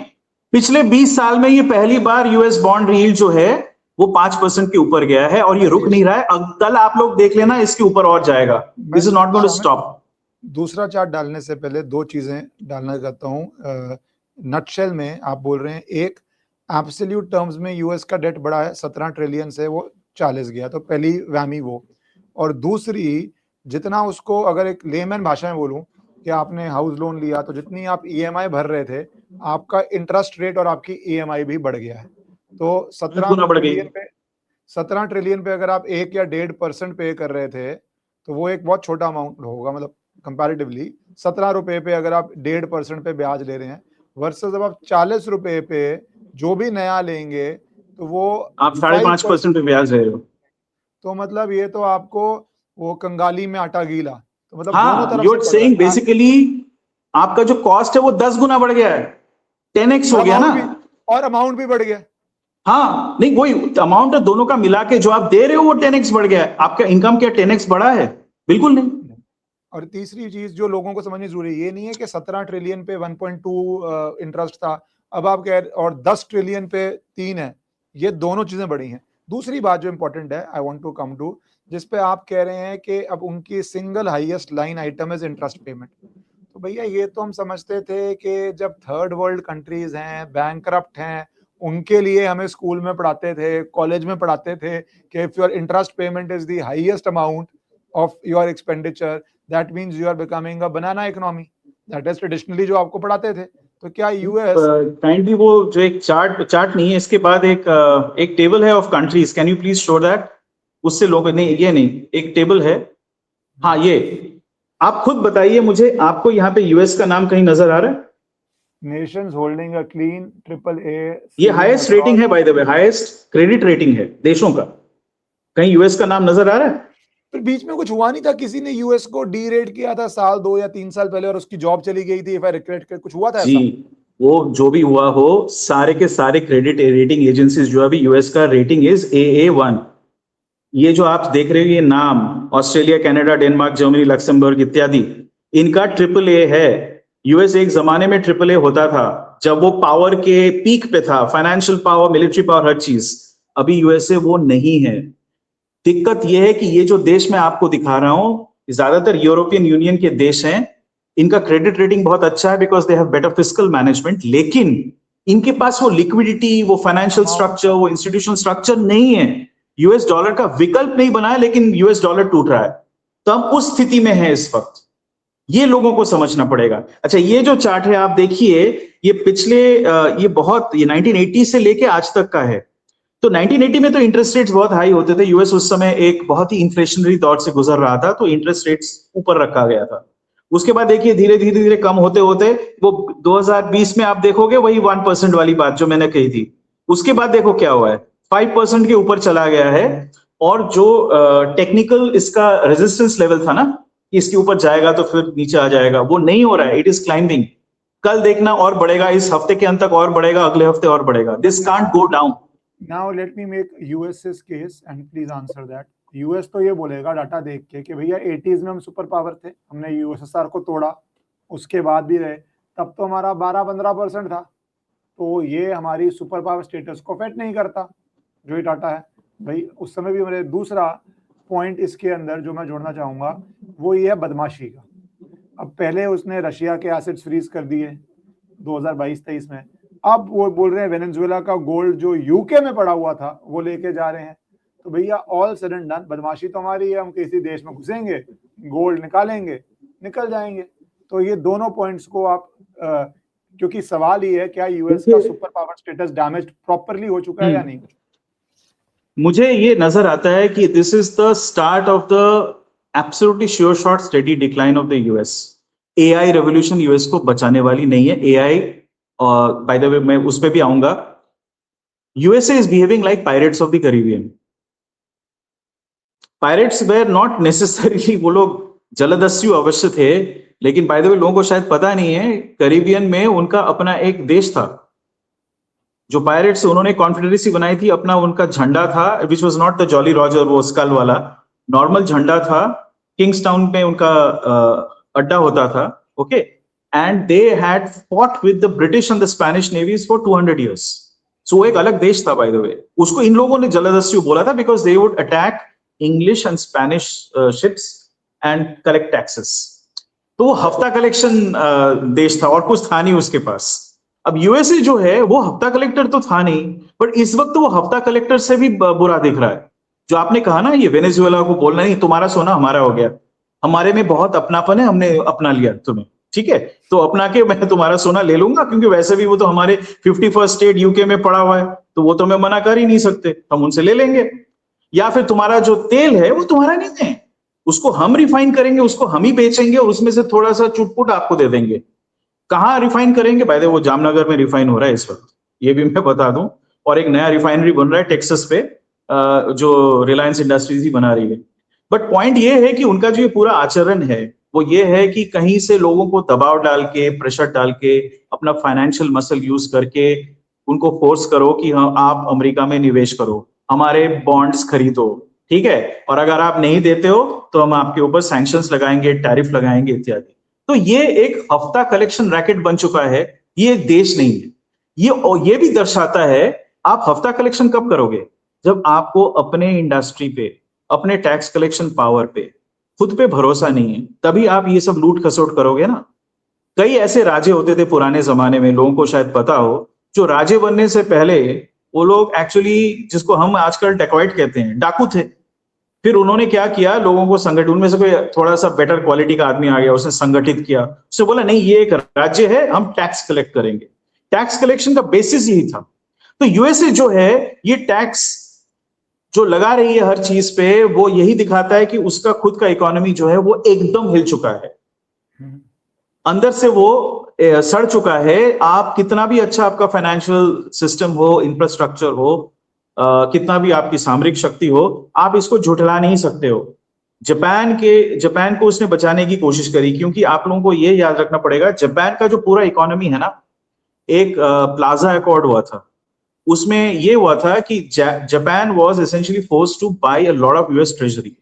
पिछले 20 साल में ये पहली बार यूएस बॉन्ड यील्ड जो है वो 5% के ऊपर गया है और ये रुक नहीं रहा है। कल आप लोग देख लेना, इसके ऊपर और जाएगा। This is not going to stop. दूसरा चार्ट डालने से पहले दो चीजें डालना चाहता हूँ। नटशेल में आप बोल रहे हैं, एक एब्सोल्यूट टर्म्स में यूएस का डेट बढ़ा है 17 ट्रिलियन से वो 40 गया, तो पहली वैमी वो। और दूसरी, जितना उसको अगर एक लेमैन भाषा में बोलूं कि आपने हाउस लोन लिया तो जितनी आप ईएमआई भर रहे थे, आपका इंटरेस्ट रेट और आपकी ईएमआई भी बढ़ गया है। तो 17 ट्रिलियन पे अगर आप 1 या 1.5% पे कर रहे थे तो वो एक बहुत छोटा अमाउंट होगा, मतलब कंपैरेटिवली 17 रुपए पे अगर आप 1.5% पे ब्याज ले रहे हैं, वर्सेस अब आप 40 रुपए पे जो भी नया लेंगे तो वो आप 5.5% पे ब्याज रहे हो। तो मतलब ये तो आपको वो कंगाली में आटा गीला, तो मतलब दोनों हाँ, तरफ यूर से सेइंग बेसिकली आपका जो कॉस्ट है वो 10 गुना बढ़ गया है, 10x हो गया ना। और अमाउंट भी बढ़ गया। हाँ, नहीं वही अमाउंट है दोनों का मिला के जो आप दे रहे हो वो 10x बढ़ गया है। आपका इनकम क्या 10x बढ़ा है? बिल्कुल नहीं। और तीसरी चीज जो लोगों को समझनी जरूरी है, ये नहीं है कि 17 ट्रिलियन पे 1.2 इंटरेस्ट था, अब आप कह, और 10 ट्रिलियन पे 3 है, ये दोनों चीजें बड़ी हैं। दूसरी बात जो इंपॉर्टेंट है, I want to come to, जिस पे आप कह रहे हैं कि अब उनकी single highest line item is interest payment. तो भैया ये तो हम समझते थे कि जब थर्ड वर्ल्ड कंट्रीज हैं, बैंकरप्ट हैं, उनके लिए हमें स्कूल में पढ़ाते थे, कॉलेज में पढ़ाते थे कि if your interest payment is the highest amount of your expenditure, that means you are becoming a banana economy. That is traditionally जो आपको पढ़ाते थे। तो क्या यूएस काइंडली वो जो एक चार्ट नहीं है, इसके बाद एक टेबल है of countries, can you please show that? उससे लोग नहीं, ये नहीं, एक टेबल है। हाँ, ये आप खुद बताइए मुझे, आपको यहाँ पे यूएस का नाम कहीं नजर आ रहा है? Nations holding a clean AAA, ये हाईएस्ट रेटिंग है by the way, highest credit rating है देशों का। कहीं यूएस का नाम नजर आ रहा है? फिर बीच में कुछ हुआ नहीं था, किसी ने यूएस को डी रेट किया था साल 2 या 3 साल पहले और उसकी जॉब चली गई थी, इफ आई रिकलेक्ट, कुछ हुआ था जी, ऐसा? वो जो भी हुआ हो, सारे के सारे क्रेडिट रेटिंग एजेंसीज जो अभी यूएस का रेटिंग इज AA1। ये जो आप देख रहे हो ये नाम, Australia, Canada, Denmark, Germany, Luxembourg इत्यादि, इनका AAA है। यूएस एक जमाने में AAA होता था जब वो पावर के पीक पे था, फाइनेंशियल पावर, मिलिट्री पावर, हर चीज। अभी यूएसए वो नहीं है। दिक्कत यह है कि ये जो देश मैं आपको दिखा रहा हूं ज्यादातर यूरोपियन यूनियन के देश हैं, इनका क्रेडिट रेटिंग बहुत अच्छा है because they have better fiscal management, लेकिन इनके पास वो लिक्विडिटी, वो फाइनेंशियल स्ट्रक्चर, वो इंस्टीट्यूशनल स्ट्रक्चर नहीं है। यूएस डॉलर का विकल्प नहीं बना है, लेकिन यूएस डॉलर टूट रहा है। तो हम उस स्थिति में है इस वक्त, ये लोगों को समझना पड़ेगा। अच्छा, ये जो चार्ट है आप देखिए, ये पिछले ये 1980 से लेके आज तक का है। तो 1980 में तो इंटरेस्ट रेट्स बहुत हाई होते थे, यूएस उस समय एक बहुत ही इन्फ्लेशनरी दौर से गुजर रहा था, तो इंटरेस्ट रेट्स ऊपर रखा गया था। उसके बाद देखिए धीरे धीरे धीरे कम होते होते वो 2020 में आप देखोगे वही 1% वाली बात जो मैंने कही थी। उसके बाद देखो क्या हुआ है, 5% के ऊपर चला गया है। और जो टेक्निकल इसका रेजिस्टेंस लेवल था ना, इसके ऊपर जाएगा तो फिर नीचे आ जाएगा, वो नहीं हो रहा है, इट इज क्लाइंबिंग। कल देखना और बढ़ेगा, इस हफ्ते के अंत तक और बढ़ेगा, अगले हफ्ते और बढ़ेगा। This can't go down. Now let me make US's case and please answer that. US तो ये बोलेगा डाटा देख के कि भैया 80s में हम सुपर पावर थे, हमने यूएसएसआर को तोड़ा, उसके बाद भी रहे, तब तो हमारा 12-15% था, तो ये हमारी सुपर पावर स्टेटस को अफेक्ट नहीं करता, जो ये डाटा है भाई उस समय भी। मेरे दूसरा पॉइंट इसके अंदर जो मैं जोड़ना चाहूंगा वो ये है बदमाशी का। अब पहले उसने रशिया के एसेट्स फ्रीज कर दिए 2022-23 में, अब वो बोल रहे हैं वेनेजुएला का गोल्ड जो यूके में पड़ा हुआ था वो लेके जा रहे हैं। तो भैया ऑल सडन डन, बदमाशी तो हमारी है, हम किसी देश में घुसेंगे गोल्ड निकालेंगे, निकल जाएंगे। तो ये दोनों पॉइंट्स को आप क्योंकि सवाल ये है क्या यूएस का super power status damage properly हो चुका है या नहीं? मुझे ये नजर आता है कि this is the start of the absolutely sure shot steady decline of the US. AI revolution US को बचाने वाली नहीं है। एआई, और बाय द वे मैं उस पे भी आऊंगा, USA is behaving like pirates of the Caribbean. Pirates were not necessarily, वो लोग जलदस्यु अवश्य थे, लेकिन बाय द वे लोगों को शायद पता नहीं है, कैरिबियन में उनका अपना एक देश था। जो पायरेट्स, उन्होंने कॉन्फेडरेसी बनाई थी, अपना उनका झंडा था, which was not the Jolly Roger, वो स्कल वाला नॉर्मल झंडा था। किंग्सटाउन में उनका अड्डा होता था, okay, and they had fought with the British and the Spanish navies for 200 years। So एक अलग देश था बाय द वे। उसको इन लोगों ने जलदस्यु बोला था because they would attack English and Spanish ships and collect taxes. तो वो हफ्ता कलेक्शन देश था और कुछ था नहीं उसके पास। अब यूएसए जो है वो हफ्ता कलेक्टर तो था नहीं, बट इस वक्त वो हफ्ता कलेक्टर से भी बुरा दिख रहा है। जो आपने कहा ना, ये वेनेजुएला को बोलना नहीं, तुम्हारा सोना हमारा हो गया, हमारे में बहुत अपनापन है, हमने अपना लिया तुम्हें, ठीक है, तो अपना के मैं तुम्हारा सोना ले लूंगा, क्योंकि वैसे भी वो तो हमारे 51st स्टेट यूके में पड़ा हुआ है, तो वो तो मैं मना कर ही नहीं सकते, हम उनसे ले लेंगे। या फिर तुम्हारा जो तेल है वो तुम्हारा नहीं है, उसको हम रिफाइन करेंगे, उसको हम ही बेचेंगे और उसमें से थोड़ा सा चुटपुट आपको दे देंगे। कहाँ रिफाइन करेंगे? भाई वो जामनगर में रिफाइन हो रहा है इस वक्त, ये भी मैं बता दूं, और एक नया रिफाइनरी बन रहा है टेक्सास पे, जो रिलायंस इंडस्ट्रीज ही बना रही है। बट पॉइंट ये है कि उनका जो ये पूरा आचरण है वो ये है कि कहीं से लोगों को दबाव डाल के, प्रेशर डाल के, अपना फाइनेंशियल मसल यूज करके उनको फोर्स करो कि हाँ आप अमेरिका में निवेश करो, हमारे बॉन्ड्स खरीदो, ठीक है, और अगर आप नहीं देते हो तो हम आपके ऊपर सैंक्शंस लगाएंगे, टैरिफ लगाएंगे इत्यादि। तो ये एक हफ्ता कलेक्शन रैकेट बन चुका है, ये देश नहीं है। ये भी दर्शाता है, आप हफ्ता कलेक्शन कब करोगे? जब आपको अपने इंडस्ट्री पे, अपने टैक्स कलेक्शन पावर पे, खुद पे भरोसा नहीं है, तभी आप ये सब लूट खसोट करोगे ना। कई ऐसे राजे होते थे पुराने जमाने में, लोगों को शायद पता हो, जो राजे बनने से पहले वो लोग एक्चुअली, जिसको हम आजकल डेकॉइट कहते हैं, डाकू थे। फिर उन्होंने क्या किया, लोगों को संगठित, उनमें से कोई थोड़ा सा बेटर क्वालिटी का आदमी आ गया, उसने संगठित किया, उससे बोला नहीं ये एक राज्य है, हम टैक्स कलेक्ट करेंगे। टैक्स कलेक्शन का बेसिस यही था। तो यूएसए जो है, ये टैक्स जो लगा रही है हर चीज पे, वो यही दिखाता है कि उसका खुद का इकोनॉमी जो है वो एकदम हिल चुका है, अंदर से वो सड़ चुका है। आप कितना भी अच्छा आपका फाइनेंशियल सिस्टम हो, इंफ्रास्ट्रक्चर हो, कितना भी आपकी सामरिक शक्ति हो, आप इसको झुठला नहीं सकते हो। जापान को उसने बचाने की कोशिश करी, क्योंकि आप लोगों को ये याद रखना पड़ेगा, जापान का जो पूरा इकोनॉमी है ना, एक प्लाजा अकॉर्ड हुआ था, उसमें ये हुआ था कि Japan was essentially forced to buy a lot of US treasury,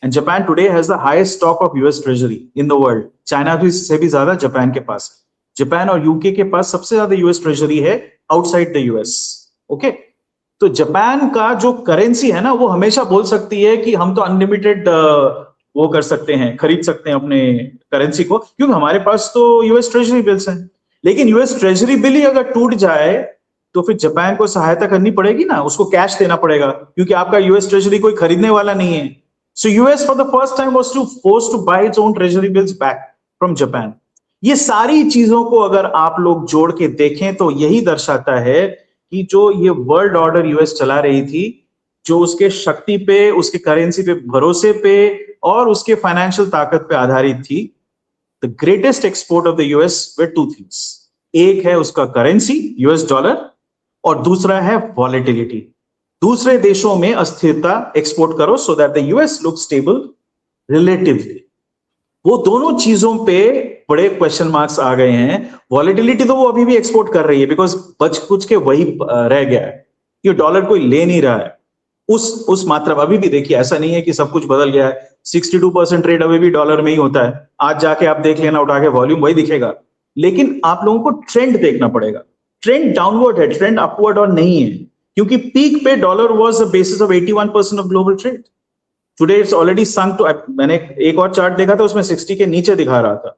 and Japan today has the highest stock of US treasury in the world. China से भी ज्यादा जापान के पास है। जापान और यूके के पास सबसे ज्यादा यूएस ट्रेजरी है आउटसाइड द यूएस, ओके। तो जापान का जो करेंसी है ना, वो हमेशा बोल सकती है कि हम तो अनलिमिटेड वो कर सकते हैं, खरीद सकते हैं अपने करेंसी को, क्योंकि हमारे पास तो यूएस ट्रेजरी बिल्स हैं। लेकिन यूएस ट्रेजरी बिल ही अगर टूट जाए तो फिर जापान को सहायता करनी पड़ेगी ना, उसको कैश देना पड़ेगा, क्योंकि आपका यूएस ट्रेजरी कोई खरीदने वाला नहीं है। So US for the first time was forced to buy its own treasury bills back from Japan. ये सारी चीजों को अगर आप लोग जोड़ के देखें तो यही दर्शाता है कि जो ये वर्ल्ड ऑर्डर यूएस चला रही थी, जो उसके शक्ति पे, उसके करेंसी पे भरोसे पे और उसके फाइनेंशियल ताकत पे आधारित थी, the greatest export of the US were two things. एक है उसका करेंसी यूएस डॉलर, और दूसरा है वॉलेटिलिटी। दूसरे देशों में अस्थिरता एक्सपोर्ट करो so that the US look stable relatively. वो दोनों चीजों पे बड़े क्वेश्चन मार्क्स आ गए हैं। वॉलेटिलिटी तो वो अभी भी एक्सपोर्ट कर रही है, बिकॉज बच कुछ के वही रह गया है, ये डॉलर कोई ले नहीं रहा है उस मात्रा। अभी भी देखिए, ऐसा नहीं है कि सब कुछ बदल गया है। 62% ट्रेड अभी भी डॉलर में ही होता है। आज जाके आप देख लेना, उठा के वॉल्यूम वही दिखेगा, लेकिन आप लोगों को ट्रेंड देखना पड़ेगा। ट्रेंड डाउनवर्ड है, ट्रेंड अपवर्ड और नहीं है, क्योंकि पीक पे dollar was the basis of 81% of global trade. Today it's already sunk to, मैंने एक और चार्ट देखा था, उसमें 60 के नीचे दिखा रहा था।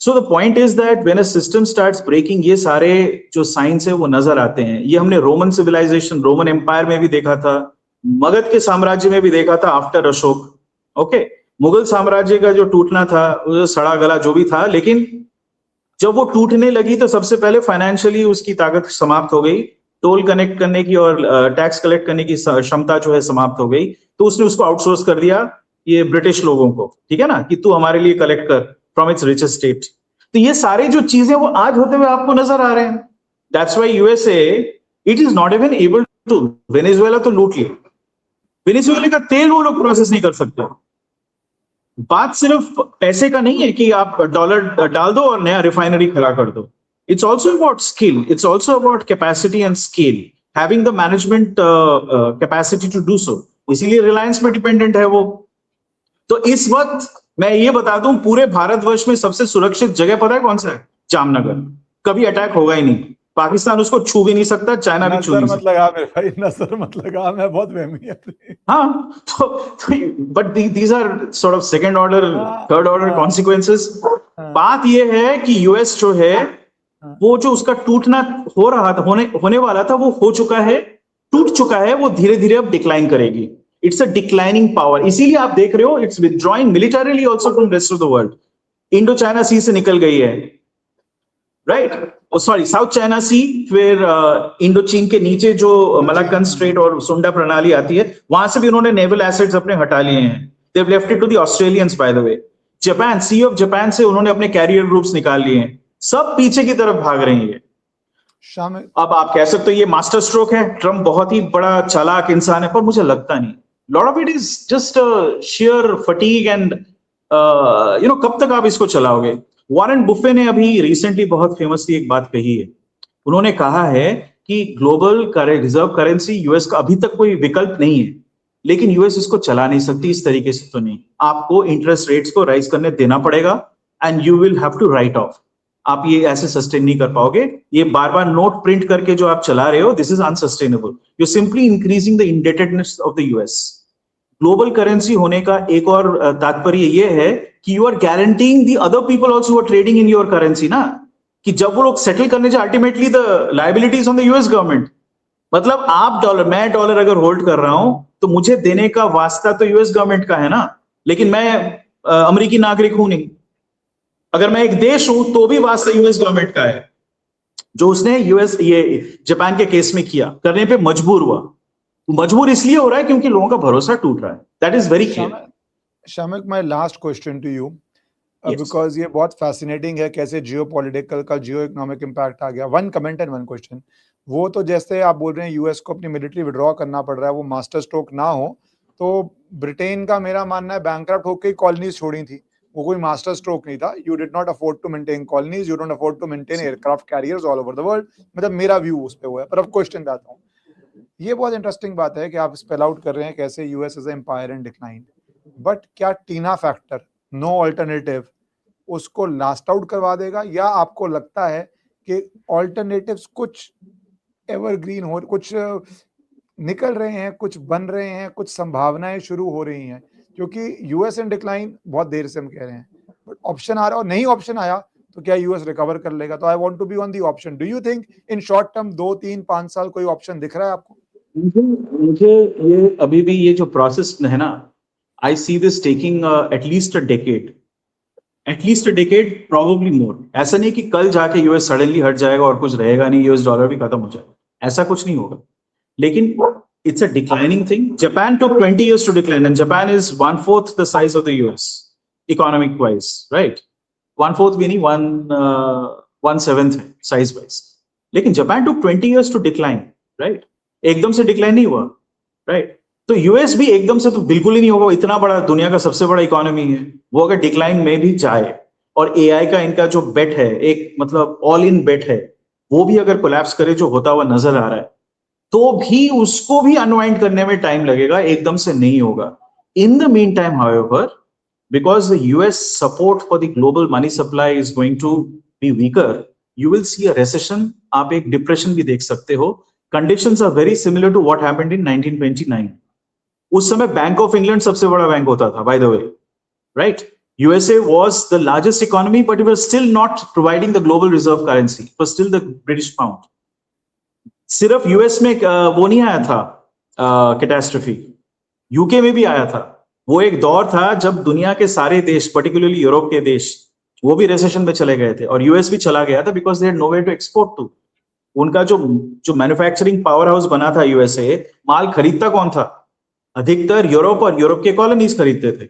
So the point is that when a system starts breaking, ये सारे जो साइंस है वो नजर आते हैं। ये हमने रोमन सिविलाइजेशन, रोमन एम्पायर में भी देखा था, मगध के साम्राज्य में भी देखा था आफ्टर अशोक, ओके। मुगल साम्राज्य का जो टूटना था, वो सड़ा गला जो भी था, लेकिन जब वो टूटने लगी तो सबसे पहले फाइनेंशियली उसकी ताकत समाप्त हो गई, टोल कनेक्ट करने की और टैक्स कलेक्ट करने की क्षमता जो है समाप्त हो गई, तो उसने उसको आउटसोर्स कर दिया ये ब्रिटिश लोगों को, ठीक है ना, कि तू हमारे लिए कलेक्ट कर फ्रॉम इट्स रिचेस्ट स्टेट। तो ये सारे जो चीजें वो आज होते हुए आपको नजर आ रहे हैं। That's why USA it is not even able to, Venezuela तो लूट लिया, वेनेजुएला का तेल वो लोग प्रोसेस नहीं कर सकते। बात सिर्फ पैसे का नहीं है कि आप डॉलर डाल दो और नया रिफाइनरी खड़ा कर दो। It's also about skill, it's also about capacity and scale, having the management capacity to do so. इसीलिए रिलायंस पे डिपेंडेंट है वो। तो इस वक्त मैं ये बता दूं, पूरे भारतवर्ष में सबसे सुरक्षित जगह पता है कौन सा है? जामनगर। कभी अटैक होगा ही नहीं, पाकिस्तान उसको छू भी नहीं सकता, चाइना भी छू नहीं सकता। नजर मत लगा मेरे भाई, नजर मत लगा, मैं बहुत वहमी है। हाँ, तो but these are sort of second order, third order consequences. बात ये है कि यूएस जो है वो जो उसका टूटना हो रहा था, होने वाला था, वो हो चुका है, टूट चुका है, वो धीरे धीरे अब डिक्लाइन करेगी। इट्स अ डिक्लाइनिंग पावर, इसीलिए आप देख रहे हो it's withdrawing militarily also from rest of the world. Indo China Sea से निकल गई है, right, sorry South China Sea, फिर इंडो चीन के नीचे जो मलाक्कन स्ट्रेट और सुंडा प्रणाली आती है, वहां से भी उन्होंने नेवल एसेट्स अपने हटा लिए हैं। They have left it to the Australians by the way. Japan, sea of Japan से उन्होंने अपने कैरियर ग्रुप्स निकाल लिए हैं, सब पीछे की तरफ भाग रही है। शामिल, अब आप कह सकते हो ये मास्टर स्ट्रोक है, ट्रम्प बहुत ही बड़ा चालाक इंसान है, पर मुझे लगता नहीं। Lot of it is just share fatigue and कब तक आप इसको चलाओगे? वॉरेन बुफे ने अभी रिसेंटली बहुत फेमसली एक बात कही है। उन्होंने कहा है कि ग्लोबल रिजर्व करेंसी यूएस का अभी तक कोई विकल्प नहीं है, लेकिन यूएस इसको चला नहीं सकती इस तरीके से तो नहीं। आपको इंटरेस्ट रेट्स को राइज करने देना पड़ेगा and you will have to write off. आप ये ऐसे सस्टेन नहीं कर पाओगे। ये बार बार नोट प्रिंट करके जो आप चला रहे हो, this is unsustainable. You simply increasing the indebtedness of the US. Global currency होने का एक और तात्पर्य ये है कि you are guaranteeing the other people also are trading in your currency ना, कि जब वो लोग सेटल करने जाए, ultimately the liabilities on the US government. मतलब आप डॉलर, मैं डॉलर अगर होल्ड कर रहा हूं तो मुझे देने का वास्ता तो यूएस गवर्नमेंट का है ना, लेकिन मैं अमेरिकी नागरिक हूं नहीं। अगर मैं एक देश हूं तो भी वास्ता यूएस गवर्नमेंट का है। जो उसने यूएस ये जापान के केस में किया, करने पे मजबूर हुआ। मजबूर इसलिए हो रहा है क्योंकि लोगों का भरोसा टूट रहा है। That is very clear. Shamik, my last question to you, because ये बहुत फैसिनेटिंग है कैसे जियो पॉलिटिकल का जियो इकोनॉमिक इम्पैक्ट आ गया। One comment and one question. वो तो जैसे आप बोल रहे हैं यूएस को अपनी मिलिट्री विड्रॉ करना पड़ रहा है, वो मास्टर स्ट्रोक ना हो तो ब्रिटेन का मेरा मानना है बैंकरप्ट होकर ही कॉलोनीज छोड़ी थी, वो कोई मास्टर स्ट्रोक नहीं था। You did not afford to maintain colonies, you don't afford to maintain aircraft carriers all over the world. मतलब मेरा व्यू उस पे वो है। पर अब क्वेश्चन पे आता हूँ। ये बहुत इंटरेस्टिंग बात है कि आप स्पेल आउट कर रहे हैं कैसे US is empire in decline, but क्या टीना फैक्टर, नो ऑल्टरनेटिव, उसको लास्ट आउट करवा देगा, या आपको लगता है कि ऑल्टरनेटिव्स कुछ एवरग्रीन हो, कुछ निकल रहे हैं, कुछ बन रहे हैं, कुछ संभावनाएं शुरू हो रही हैं? क्योंकि यूएस इन डिक्लाइन बहुत देर से हम कह रहे हैं, बट ऑप्शन आ रहा है, और नहीं ऑप्शन आया तो क्या यूएस रिकवर कर लेगा? तो I want to be on the option. Do you think in short term 2, 3, 5 साल कोई ऑप्शन दिख रहा है आपको? मुझे ये अभी भी ये जो प्रोसेस है ना, I see this taking at least a decade, probably more. ऐसा नहीं कि कल जाके यूएस सडनली हट जाएगा और कुछ रहेगा नहीं, यूएस डॉलर भी खत्म हो जाएगा, ऐसा कुछ नहीं होगा। लेकिन it's a declining thing. Japan took 20 years to decline, and Japan is 1/4 the size of the US economic wise, right? 1/4 भी नहीं, 1/7 size wise. लेकिन Japan took 20 years to decline, right? एकदम से डिक्लाइन नहीं हुआ, right? तो यूएस भी एकदम से तो बिल्कुल ही नहीं होगा। इतना बड़ा, दुनिया का सबसे बड़ा इकोनॉमी है वो, अगर डिक्लाइन में भी जाए और एआई का इनका जो बेट है, एक मतलब ऑल इन बेट है, वो भी अगर कोलैप्स करे, जो होता हुआ नजर आ रहा है, तो भी उसको भी अनवाइंड करने में टाइम लगेगा, एकदम से नहीं होगा। In the mean time, however, because the US support for the global money supply is going to be weaker, you will see a recession. आप एक डिप्रेशन भी देख सकते हो। Conditions are very similar to what happened in 1929. उस समय bank of England सबसे बड़ा बैंक होता था, by the way, right? USA was the largest economy, but it was still not providing the global reserve currency. It was still the British pound. सिर्फ US में वो नहीं आया था कैटास्ट्रोफी, यूके में भी आया था। वो एक दौर था जब दुनिया के सारे देश, पर्टिकुलरली यूरोप के देश, वो भी रिसेशन में चले गए थे, और यूएस भी चला गया था, because they had nowhere to export to. उनका जो जो मैन्युफैक्चरिंग पावर हाउस बना था यूएसए, माल खरीदता कौन था? अधिकतर यूरोप और यूरोप के कॉलोनीज खरीदते थे।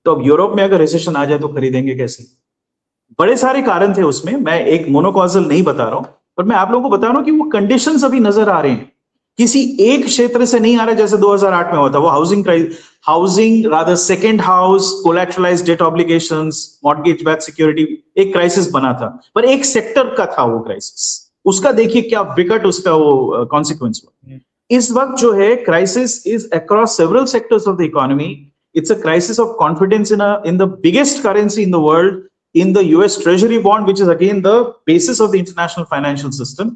तो अब यूरोप में अगर रिसेशन आ जाए तो खरीदेंगे कैसे? बड़े सारे कारण थे उसमें, मैं एक मोनोकॉजल नहीं बता रहा हूं, पर मैं आप लोगों को बता रहा हूं कि वो कंडीशंस अभी नजर आ रहे हैं, किसी एक क्षेत्र से नहीं आ रहा जैसे 2008 में हुआ था। वो housing rather second house, collateralised debt obligations, mortgage backed security, एक क्राइसिस बना था, पर एक सेक्टर का था वो क्राइसिस। उसका देखिए क्या विकट उसका वो कॉन्सिक्वेंस हुआ। इस वक्त जो है crisis is across several sectors of the economy. It's a crisis of confidence in the biggest currency in the world, in the US Treasury bond, which is again the basis of the international financial system.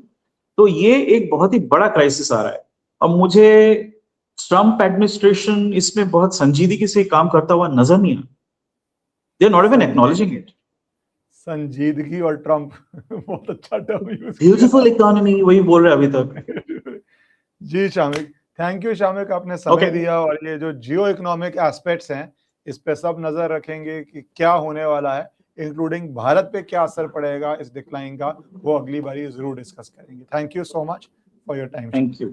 तो ये एक बहुत ही बड़ा crisis आ रहा है। अब मुझे Trump administration इसमें बहुत संजीदगी से काम करता हुआ नजर नहीं आता। They are not even acknowledging it. संजीदगी और ट्रम्प बहुत अच्छा टर्म यूज ब्यूटीफुल इकोनॉमी, वही बोल रहे अभी तक। जी शामिक, थैंक यू शामिक, आपने समय दिया, और ये जो जियो इकोनॉमिक एस्पेक्ट्स हैं इस पे सब नजर रखेंगे कि क्या होने वाला है, इंक्लूडिंग भारत पे क्या असर पड़ेगा इस डिक्लाइन का, वो अगली बारी जरूर डिस्कस करेंगे। Thank you so much for your time. Thank you.